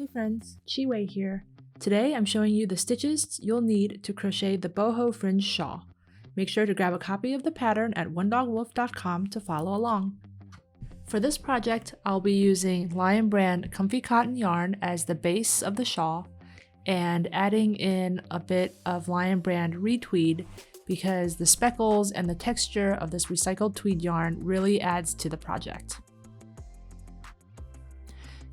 Hey friends, Chi-Wei here. Today I'm showing you the stitches you'll need to crochet the Boho Fringe Shawl. Make sure to grab a copy of the pattern at onedogwolf.com to follow along. For this project, I'll be using Lion Brand Comfy Cotton yarn as the base of the shawl and adding in a bit of Lion Brand retweed because the speckles and the texture of this recycled tweed yarn really adds to the project.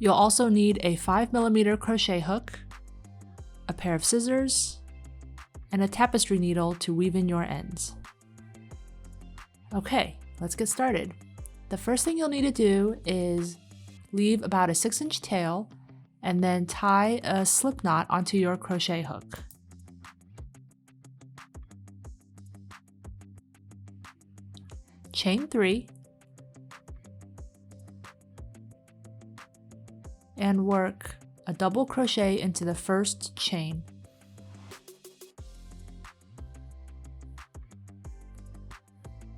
You'll also need a 5mm crochet hook, a pair of scissors, and a tapestry needle to weave in your ends. Okay, let's get started. The first thing you'll need to do is leave about a 6-inch tail and then tie a slip knot onto your crochet hook. Chain 3 and work a double crochet into the first chain.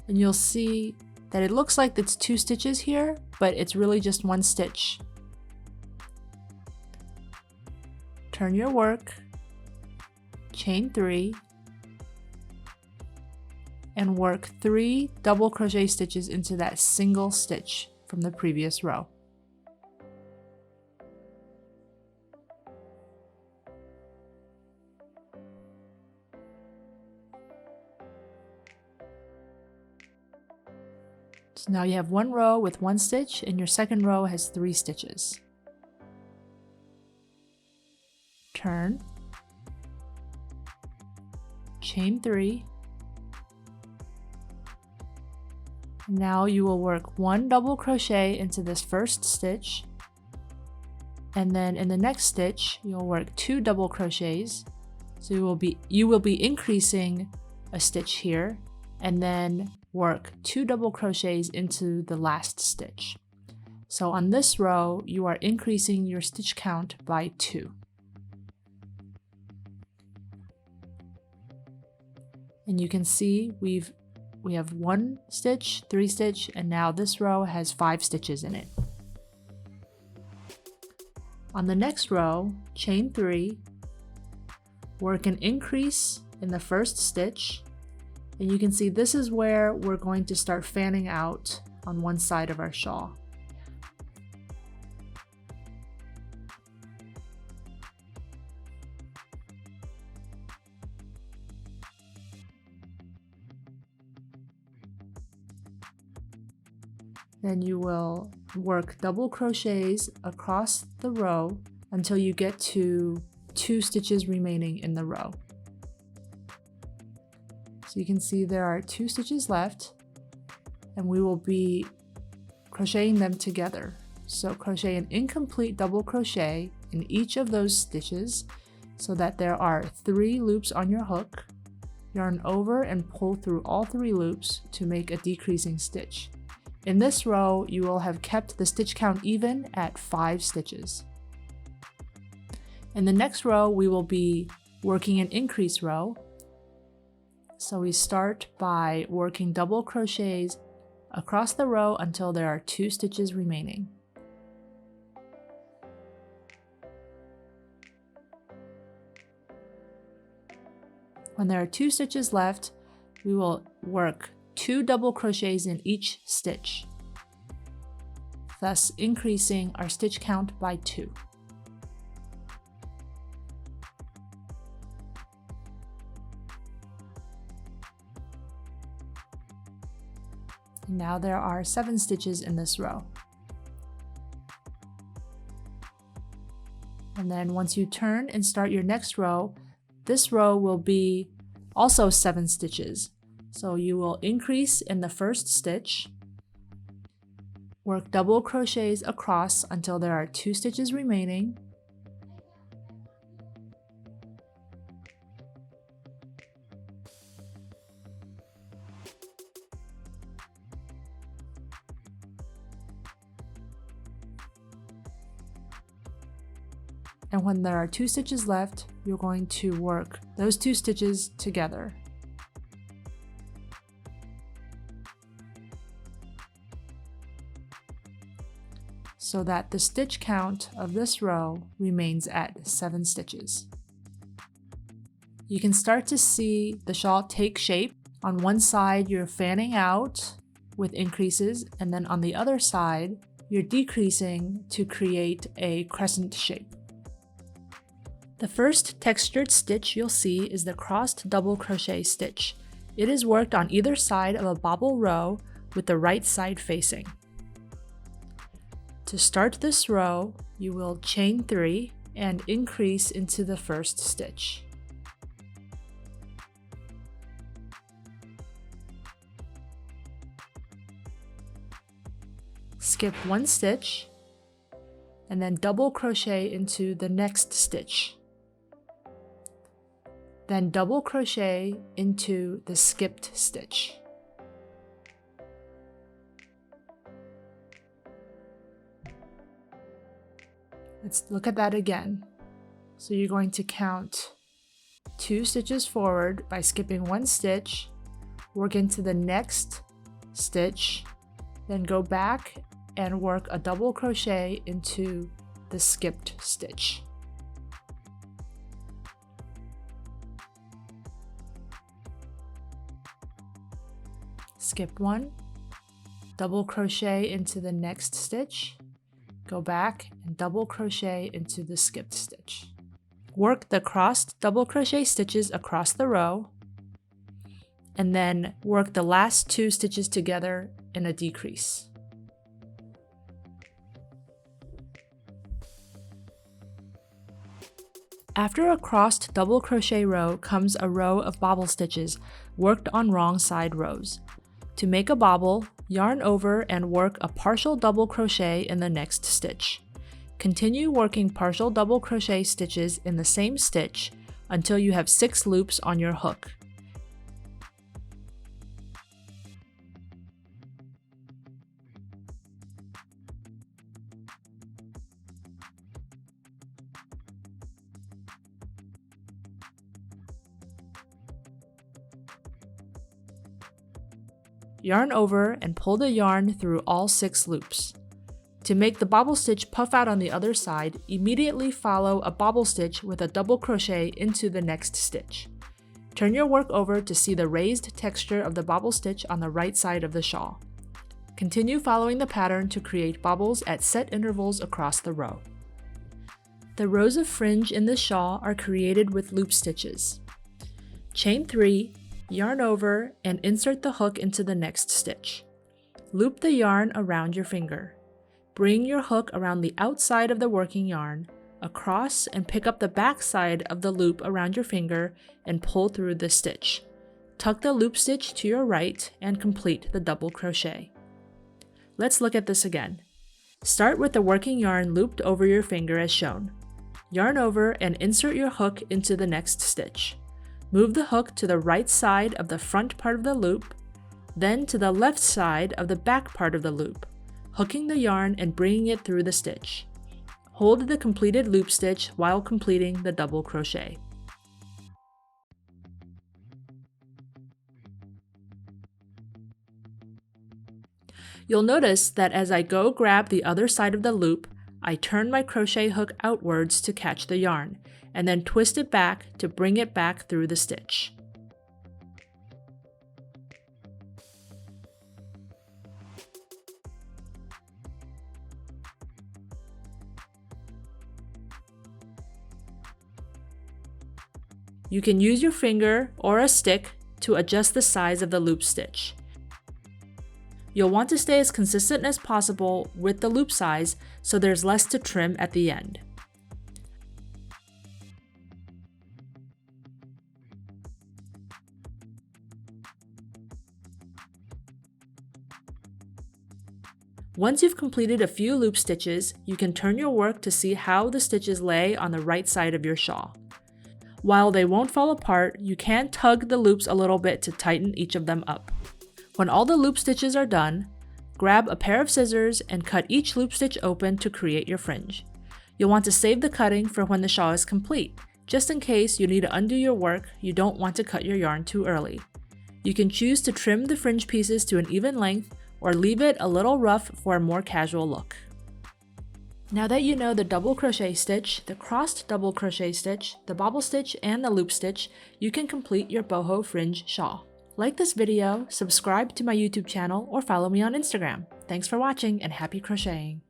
And you'll see that it looks like it's 2 stitches here, but it's really just 1 stitch. Turn your work, chain 3, and work 3 double crochet stitches into that single stitch from the previous row. So now you have 1 row with 1 stitch and your second row has 3 stitches. Turn, chain 3. Now you will work 1 double crochet into this first stitch, and then in the next stitch you'll work 2 double crochets. So you will be increasing a stitch here, and then work 2 double crochets into the last stitch. So on this row, you are increasing your stitch count by 2. And you can see we have 1 stitch, 3 stitch, and now this row has 5 stitches in it. On the next row, chain 3, work an increase in the first stitch. And you can see this is where we're going to start fanning out on one side of our shawl. Then you will work double crochets across the row until you get to 2 stitches remaining in the row. So you can see there are 2 stitches left, and we will be crocheting them together. So crochet an incomplete double crochet in each of those stitches so that there are 3 loops on your hook. Yarn over and pull through all 3 loops to make a decreasing stitch. In this row, you will have kept the stitch count even at 5 stitches. In the next row, we will be working an increase row. So we start by working double crochets across the row until there are 2 stitches remaining. When there are 2 stitches left, we will work 2 double crochets in each stitch, thus increasing our stitch count by 2. Now there are 7 stitches in this row. And then once you turn and start your next row, this row will be also 7 stitches. So you will increase in the first stitch, work double crochets across until there are 2 stitches remaining, and when there are 2 stitches left, you're going to work those 2 stitches together. so that the stitch count of this row remains at 7 stitches. You can start to see the shawl take shape. On one side, you're fanning out with increases, and then on the other side, you're decreasing to create a crescent shape. The first textured stitch you'll see is the crossed double crochet stitch. It is worked on either side of a bobble row with the right side facing. To start this row, you will chain 3 and increase into the first stitch. Skip 1 stitch and then double crochet into the next stitch. Then double crochet into the skipped stitch. Let's look at that again. So you're going to count 2 stitches forward by skipping 1 stitch, work into the next stitch, then go back and work a double crochet into the skipped stitch. Skip 1, double crochet into the next stitch, go back and double crochet into the skipped stitch. Work the crossed double crochet stitches across the row, and then work the last 2 stitches together in a decrease. After a crossed double crochet row comes a row of bobble stitches worked on wrong side rows. To make a bobble, yarn over and work a partial double crochet in the next stitch. Continue working partial double crochet stitches in the same stitch until you have 6 loops on your hook. Yarn over and pull the yarn through all 6 loops. To make the bobble stitch puff out on the other side, immediately follow a bobble stitch with a double crochet into the next stitch. Turn your work over to see the raised texture of the bobble stitch on the right side of the shawl. Continue following the pattern to create bobbles at set intervals across the row. The rows of fringe in this shawl are created with loop stitches. Chain 3, yarn over, and insert the hook into the next stitch. Loop the yarn around your finger. Bring your hook around the outside of the working yarn, across, and pick up the back side of the loop around your finger and pull through the stitch. Tuck the loop stitch to your right and complete the double crochet. Let's look at this again. Start with the working yarn looped over your finger as shown. Yarn over and insert your hook into the next stitch. Move the hook to the right side of the front part of the loop, then to the left side of the back part of the loop, hooking the yarn and bringing it through the stitch. Hold the completed loop stitch while completing the double crochet. You'll notice that as I go grab the other side of the loop, I turn my crochet hook outwards to catch the yarn, and then twist it back to bring it back through the stitch. You can use your finger or a stick to adjust the size of the loop stitch. You'll want to stay as consistent as possible with the loop size so there's less to trim at the end. Once you've completed a few loop stitches, you can turn your work to see how the stitches lay on the right side of your shawl. While they won't fall apart, you can tug the loops a little bit to tighten each of them up. When all the loop stitches are done, grab a pair of scissors and cut each loop stitch open to create your fringe. You'll want to save the cutting for when the shawl is complete. Just in case you need to undo your work, you don't want to cut your yarn too early. You can choose to trim the fringe pieces to an even length or leave it a little rough for a more casual look. Now that you know the double crochet stitch, the crossed double crochet stitch, the bobble stitch, and the loop stitch, you can complete your boho fringe shawl. Like this video, subscribe to my YouTube channel, or follow me on Instagram. Thanks for watching and happy crocheting!